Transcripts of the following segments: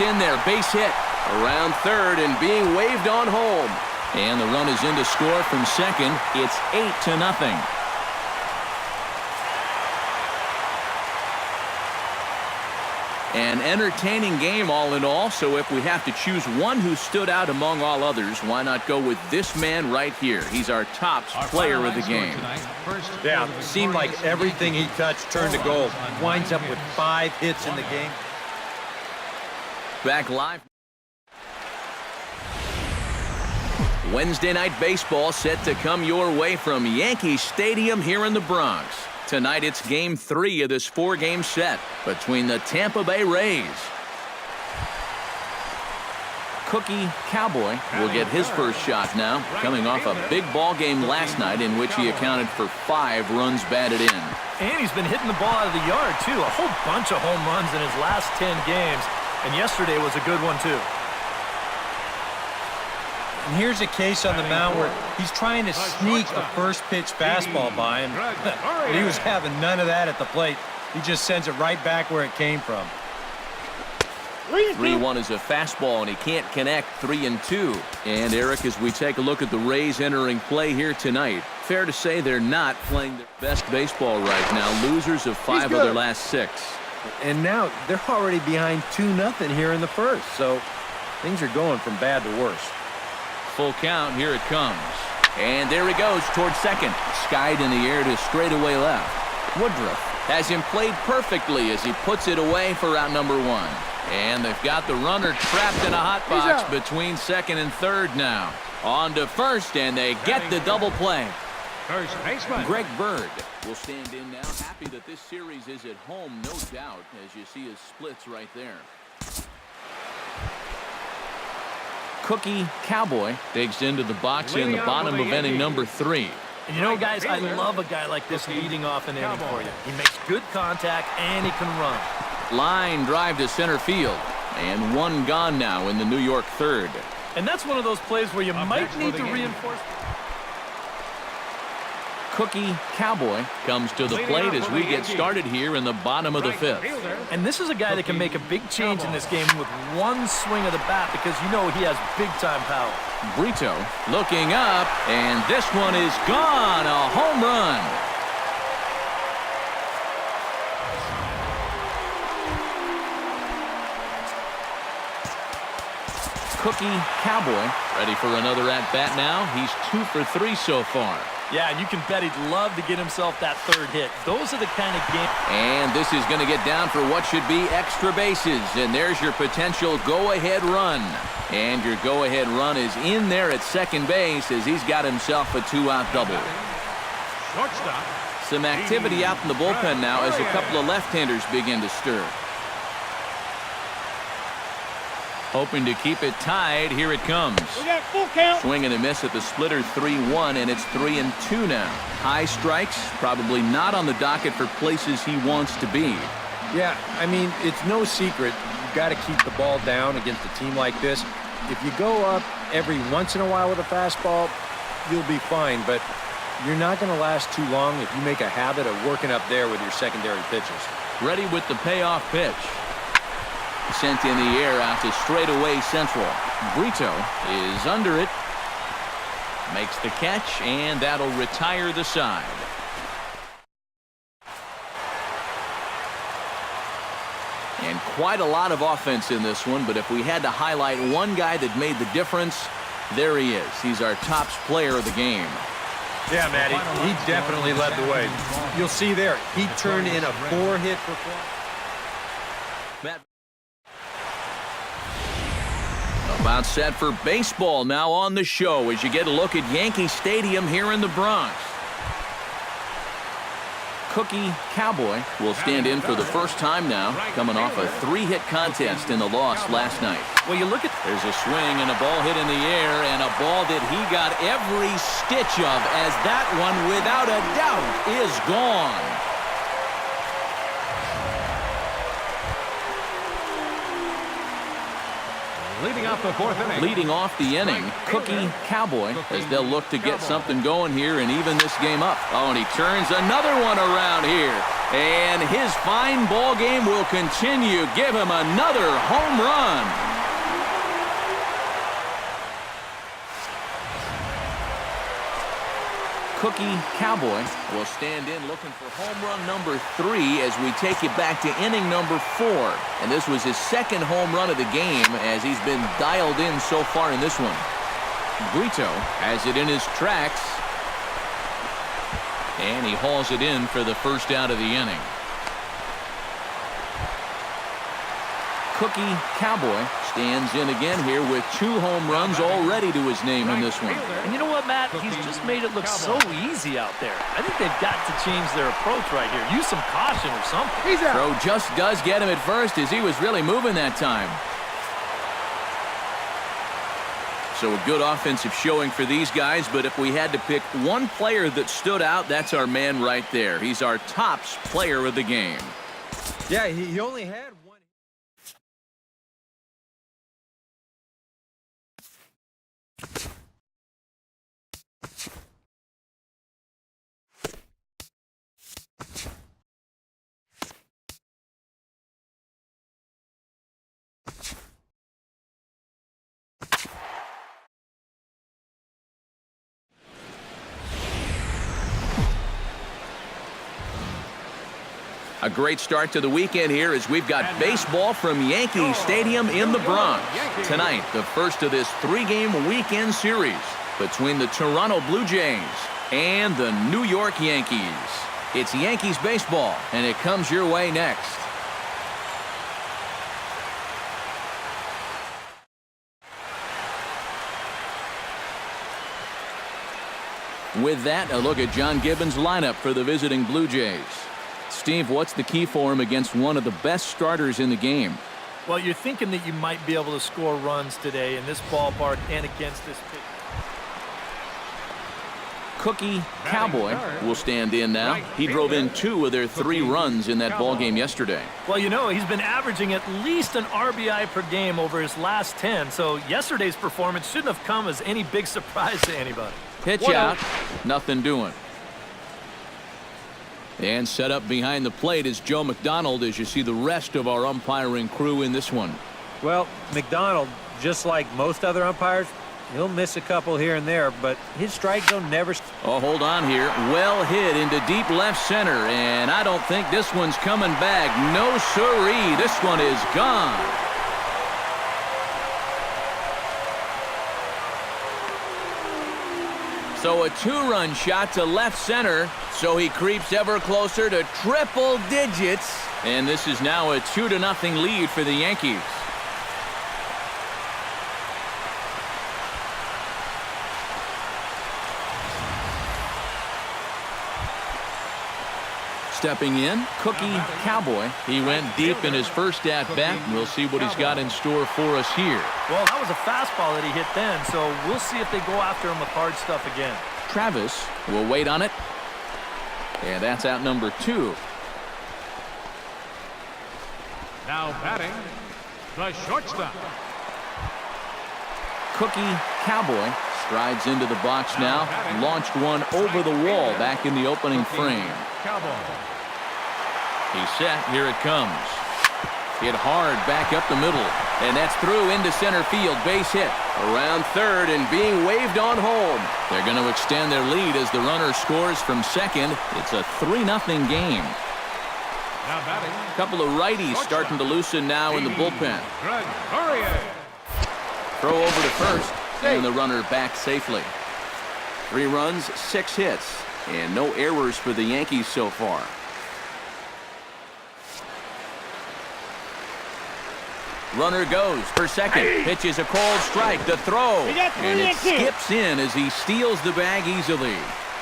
In there, base hit around third and being waved on home. And the run is in to score from second. It's 8-0. An entertaining game all in all, so if we have to choose one who stood out among all others, why not go with this man right here? He's our top player of the game. Yeah, seemed like everything he touched turned to gold. Winds up with 5 hits in the game. Back live. Wednesday night baseball set to come your way from Yankee Stadium here in the Bronx. Tonight it's game 3 of this 4-game set between the Tampa Bay Rays. Cookie Cowboy will get his first shot now, coming off a big ball game last night in which he accounted for 5 runs batted in. And he's been hitting the ball out of the yard, too. A whole bunch of home runs in his last 10 games. And yesterday was a good one, too. And here's a case on the mound where he's trying to sneak a first-pitch fastball by him. But he was having none of that at the plate. He just sends it right back where it came from. 3-1 is a fastball, and he can't connect. 3-2. And, Eric, as we take a look at the Rays entering play here tonight, fair to say they're not playing their best baseball right now. Losers of 5 of their last 6. And now they're already behind 2-0 here in the first. So things are going from bad to worse. Full count. Here it comes. And there he goes towards second. Skied in the air to straightaway left. Woodruff has him played perfectly as he puts it away for out number 1. And they've got the runner trapped in a hot box between second and third now. On to first, and they get the double play. First baseman Greg Bird will stand in now. Happy that this series is at home, no doubt, as you see his splits right there. Cookie Cowboy digs into the box in the bottom of inning number 3. And you know, guys, I love a guy like this leading off an inning for you. He makes good contact, and he can run. Line drive to center field. And 1 gone now in the New York third. And that's one of those plays where you might need to reinforce. Cookie Cowboy comes to the plate as we get started here in the bottom of the 5th. And this is a guy that can make a big change in this game with 1 swing of the bat, because you know he has big-time power. Brito looking up, and this one is gone. A home run. Cookie Cowboy ready for another at-bat now. He's 2 for 3 so far. Yeah, and you can bet he'd love to get himself that 3rd hit. Those are the kind of games. And this is going to get down for what should be extra bases. And there's your potential go-ahead run. And your go-ahead run is in there at second base as he's got himself a 2-out double. shortstop. Some activity out in the bullpen now as a couple of left-handers begin to stir. Hoping to keep it tied. Here it comes. We got full count. Swing and a miss at the splitter. 3-1, and it's 3-2 now. High strikes, probably not on the docket for places he wants to be. Yeah, I mean, it's no secret. You've got to keep the ball down against a team like this. If you go up every once in a while with a fastball, you'll be fine, but you're not going to last too long if you make a habit of working up there with your secondary pitches. Ready with the payoff pitch. Sent in the air out to straightaway central. Brito is under it. Makes the catch, and that'll retire the side. And quite a lot of offense in this one, but if we had to highlight one guy that made the difference, there he is. He's our top player of the game. Yeah, Matty, he definitely led the way. You'll see there, he turned in a 4-hit performance. About set for baseball now on the show as you get a look at Yankee Stadium here in the Bronx. Cookie Cowboy will stand in for the first time now, coming off a 3-hit contest in the loss last night. Well, you look at... There's a swing and a ball hit in the air, and a ball that he got every stitch of, as that one, without a doubt, is gone. Leading off the 4th inning. Leading off the inning, Cookie Cowboy, as they'll look to get something going here and even this game up. Oh, and he turns another one around here. And his fine ball game will continue. Give him another home run. Cookie Cowboy will stand in looking for home run number 3 as we take it back to inning number 4. And this was his second home run of the game as he's been dialed in so far in this one. Brito has it in his tracks. And he hauls it in for the first out of the inning. Cookie Cowboy stands in again here with 2 home runs already to his name in this one. And you know what, Matt? He's just made it look so easy out there. I think they've got to change their approach right here. Use some caution or something. Throw just does get him at first as he was really moving that time. So a good offensive showing for these guys, but if we had to pick one player that stood out, that's our man right there. He's our tops player of the game. Yeah, he only had one. A great start to the weekend here as we've got baseball from Yankee Stadium in the Bronx. Tonight, the first of this 3-game weekend series between the Toronto Blue Jays and the New York Yankees. It's Yankees baseball, and it comes your way next. With that, a look at John Gibbons' lineup for the visiting Blue Jays. Steve, what's the key for him against one of the best starters in the game? Well, you're thinking that you might be able to score runs today in this ballpark and against this pitch. Cookie Cowboy will stand in now. He drove in 2 of their 3 runs in that ball game yesterday. Well, you know, he's been averaging at least an RBI per game over his last 10, so yesterday's performance shouldn't have come as any big surprise to anybody. Pitch out, nothing doing. And set up behind the plate is Joe McDonald as you see the rest of our umpiring crew in this one. Well, McDonald, just like most other umpires, he'll miss a couple here and there, but his strike zone never... Oh, hold on here. Well hit into deep left center, and I don't think this one's coming back. No siree. This one is gone. So a 2-run shot to left center, so he creeps ever closer to triple digits. And this is now a 2-0 lead for the Yankees. Stepping in, Cookie Cowboy. He went deep in his first at-bat. We'll see what he's got in store for us here. Well, that was a fastball that he hit then, so we'll see if they go after him with hard stuff again. Travis will wait on it. And that's out number 2. Now batting, the shortstop. Cookie Cowboy strides into the box now. Launched one over the wall back in the opening frame. He's set. Here it comes. Hit hard back up the middle. And that's through into center field. Base hit. Around third and being waved on home. They're going to extend their lead as the runner scores from second. It's a 3-0 game. Now batting. A couple of righties starting to loosen now in the bullpen. Throw over to first. And the runner back safely. 3 runs, 6 hits. And no errors for the Yankees so far. Runner goes for second. Pitches a called strike. The throw. And it skips in as he steals the bag easily.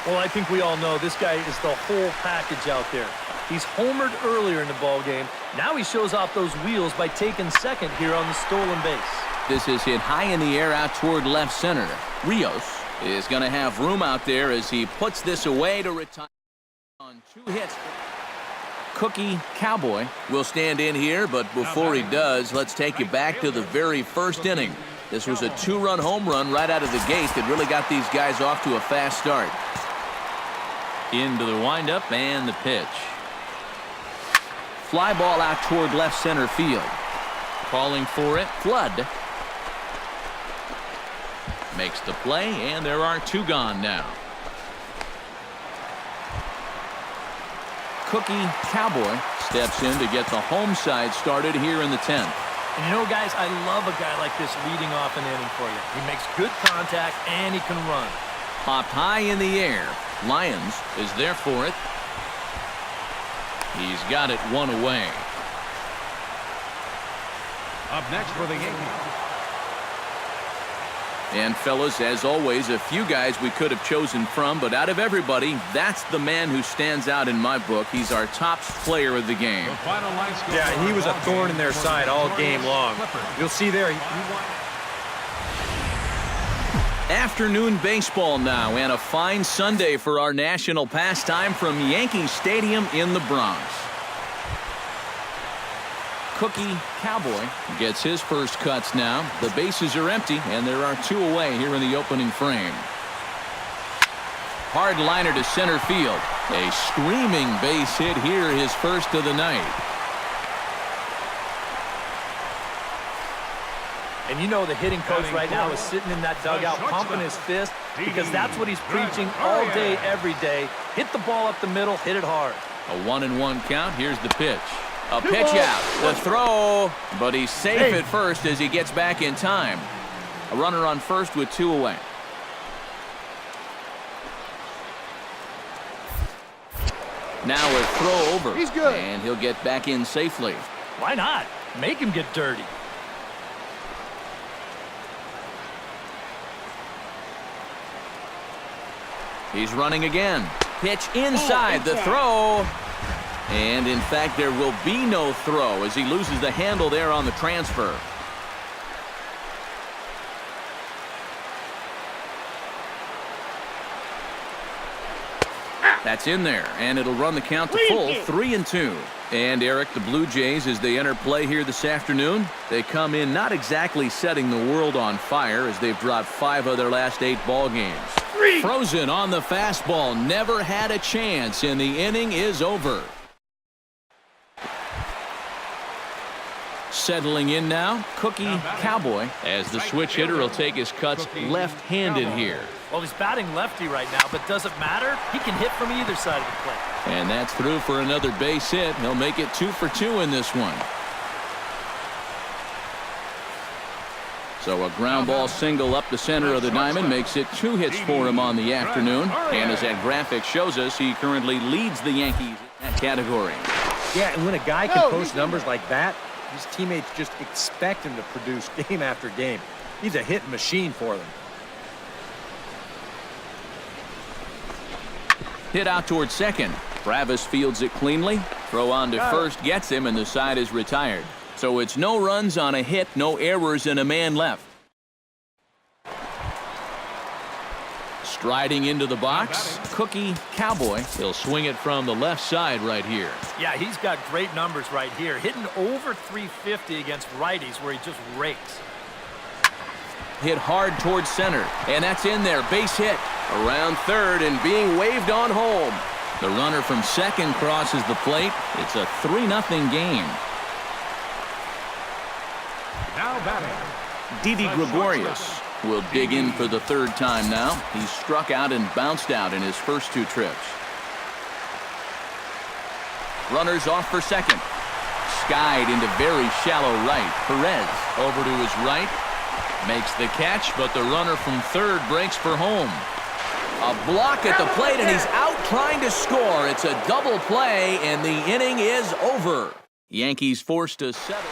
Well, I think we all know this guy is the whole package out there. He's homered earlier in the ballgame. Now he shows off those wheels by taking second here on the stolen base. This is hit high in the air out toward left center. Rios is going to have room out there as he puts this away to retire on 2 hits. Cookie Cowboy will stand in here, but before he does, let's take you back to the very first inning. This was a 2-run home run right out of the gate that really got these guys off to a fast start. Into the windup and the pitch. fly ball out toward left center field. Calling for it, Flood. Makes the play, and there are 2 gone now. Cookie Cowboy steps in to get the home side started here in the 10th. And you know, guys, I love a guy like this leading off an inning for you. He makes good contact, and he can run. Popped high in the air. Lyons is there for it. He's got it 1 away. Up next for the Yankees. And fellas, as always, a few guys we could have chosen from, but out of everybody, that's the man who stands out in my book. He's our top player of the game. The final line score. Yeah, he was a thorn in their side all game long. You'll see there. Afternoon baseball now, and a fine Sunday for our national pastime from Yankee Stadium in the Bronx. Cookie Cowboy gets his first cuts now. The bases are empty, and there are 2 away here in the opening frame. Hard liner to center field. A screaming base hit here, his first of the night. And you know the hitting coach right now is sitting in that dugout pumping his fist because that's what he's preaching all day, every day. Hit the ball up the middle, hit it hard. A 1-1 count. Here's the pitch. A pitch out. The throw, but he's safe at first as he gets back in time. A runner on first with 2 away. Now a throw over. He's good. And he'll get back in safely. Why not? Make him get dirty. He's running again. Pitch inside. The throw. And in fact, there will be no throw as he loses the handle there on the transfer. That's in there, and it'll run the count to full, 3-2. And Eric, the Blue Jays, as they enter play here this afternoon, they come in not exactly setting the world on fire as they've dropped 5 of their last 8 ball games. Frozen on the fastball, never had a chance, and the inning is over. Settling in now, Cookie Cowboy, as the switch hitter will take his cuts left-handed here. Well, he's batting lefty right now, but does it matter? He can hit from either side of the plate. And that's through for another base hit. He'll make it 2 for 2 in this one. So a ground ball single up the center of the diamond makes it 2 hits for him on the afternoon. And as that graphic shows us, he currently leads the Yankees in that category. Yeah, and when a guy can post numbers like that, his teammates just expect him to produce game after game. He's a hit machine for them. Hit out towards second. Travis fields it cleanly. Throw on to first gets him, and the side is retired. So it's no runs on a hit, no errors, and a man left. Striding into the box, Cookie Cowboy. He'll swing it from the left side right here. Yeah, he's got great numbers right here. Hitting over 350 against righties where he just rakes. Hit hard towards center, and that's in there. Base hit around third and being waved on home. The runner from second crosses the plate. It's a 3-0 game. Now batting. Didi Gregorius will dig in for the 3rd time now. He's struck out and bounced out in his first 2 trips. Runners off for second. Skied into very shallow right. Perez over to his right. Makes the catch, but the runner from third breaks for home. A block at the plate, and he's out trying to score. It's a double play, and the inning is over. Yankees forced to settle.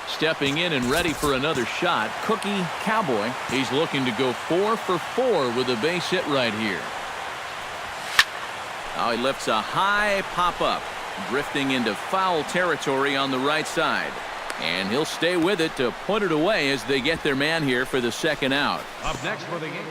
Stepping in and ready for another shot, Cookie Cowboy. He's looking to go 4 for 4 with a base hit right here. Now he lifts a high pop-up, drifting into foul territory on the right side. And he'll stay with it to put it away as they get their man here for the 2nd out. Up next for the Yankees.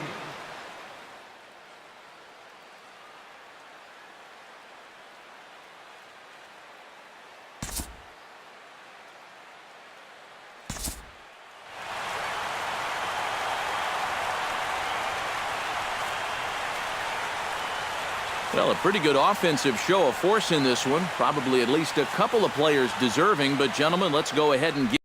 Well, a pretty good offensive show of force in this one. Probably at least a couple of players deserving. But, gentlemen, let's go ahead and get